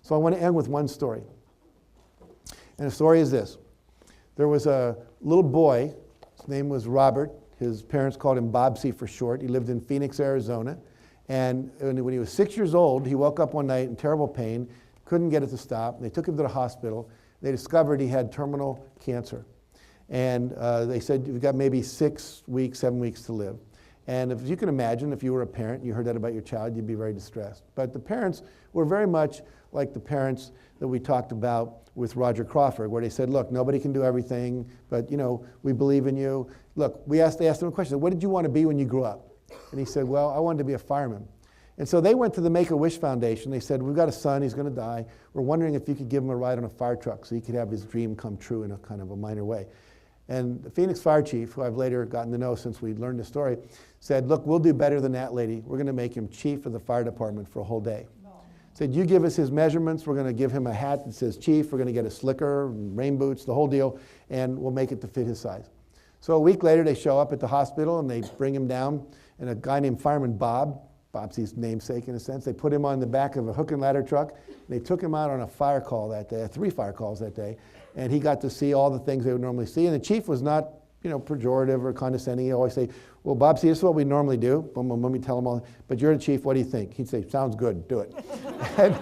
So I want to end with one story. And the story is this. There was a little boy, his name was Robert. His parents called him Bobsie for short. He lived in Phoenix, Arizona. And when he was 6 years old, he woke up one night in terrible pain, couldn't get it to stop. They took him to the hospital. They discovered he had terminal cancer. And they said, you've got maybe 6 weeks, 7 weeks to live. And if you can imagine, if you were a parent and you heard that about your child, you'd be very distressed. But the parents were very much like the parents that we talked about with Roger Crawford, where they said, look, nobody can do everything, but we believe in you. Look, they asked him a question, what did you want to be when you grew up? And he said, well, I wanted to be a fireman. And so they went to the Make-A-Wish Foundation. They said, we've got a son, he's going to die. We're wondering if you could give him a ride on a fire truck so he could have his dream come true in a kind of a minor way. And the Phoenix fire chief, who I've later gotten to know since we learned the story, said, look, we'll do better than that, lady. We're going to make him chief of the fire department for a whole day. Said, you give us his measurements. We're going to give him a hat that says chief. We're going to get a slicker, rain boots, the whole deal, and we'll make it to fit his size. So a week later, they show up at the hospital, and they bring him down, and a guy named Fireman Bobsie's namesake in a sense, they put him on the back of a hook and ladder truck. They took him out on a fire call that day, 3 fire calls that day, and he got to see all the things they would normally see. And the chief was not, pejorative or condescending. He'd always say, well, Bobsie, this is what we normally do. Boom, boom, boom, tell him all. But you're the chief, what do you think? He'd say, sounds good, do it. And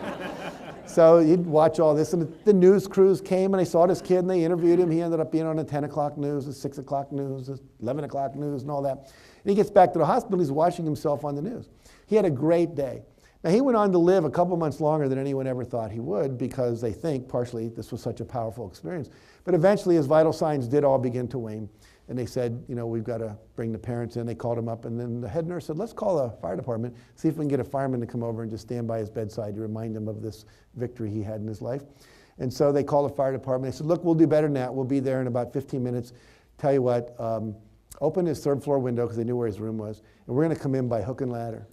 so he'd watch all this, and the news crews came, and they saw this kid, and they interviewed him. He ended up being on the 10 o'clock news, the 6 o'clock news, the 11 o'clock news, and all that. And he gets back to the hospital, he's watching himself on the news. He had a great day. Now, he went on to live a couple months longer than anyone ever thought he would, because they think, partially, this was such a powerful experience. But eventually, his vital signs did all begin to wane. And they said, we've got to bring the parents in. They called him up, and then the head nurse said, let's call the fire department, see if we can get a fireman to come over and just stand by his bedside to remind him of this victory he had in his life. And so they called the fire department. They said, look, we'll do better than that. We'll be there in about 15 minutes. Tell you what, open his 3rd floor window, because they knew where his room was, and we're going to come in by hook and ladder.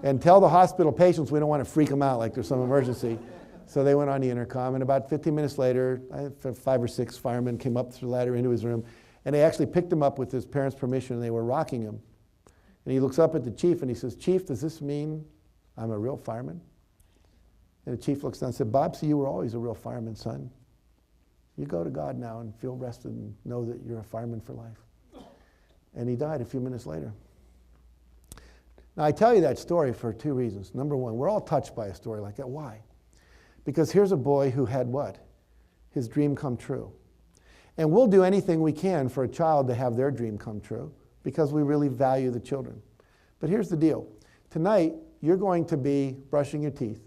And tell the hospital patients we don't want to freak them out like there's some emergency. So they went on the intercom, and about 15 minutes later, 5 or 6 firemen came up through the ladder into his room, and they actually picked him up with his parents' permission, and they were rocking him. And he looks up at the chief, and he says, Chief, does this mean I'm a real fireman? And the chief looks down and said, Bobsie, you were always a real fireman, son. You go to God now and feel rested and know that you're a fireman for life. And he died a few minutes later. Now, I tell you that story for 2 reasons. Number one, we're all touched by a story like that. Why? Because here's a boy who had what? His dream come true. And we'll do anything we can for a child to have their dream come true, because we really value the children. But here's the deal. Tonight, you're going to be brushing your teeth,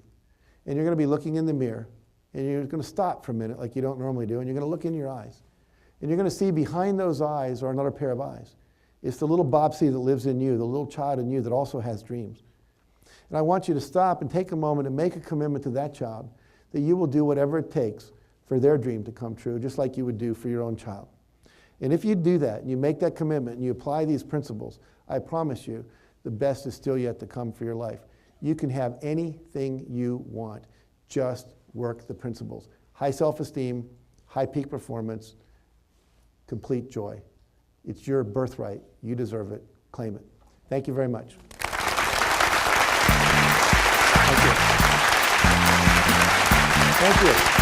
and you're going to be looking in the mirror, and you're going to stop for a minute like you don't normally do, and you're going to look in your eyes. And you're going to see behind those eyes are another pair of eyes. It's the little Bobsie that lives in you, the little child in you that also has dreams. And I want you to stop and take a moment and make a commitment to that child that you will do whatever it takes for their dream to come true, just like you would do for your own child. And if you do that, and you make that commitment, and you apply these principles, I promise you, the best is still yet to come for your life. You can have anything you want. Just work the principles. High self-esteem, high peak performance, complete joy. It's your birthright. You deserve it. Claim it. Thank you very much. Thank you. Thank you.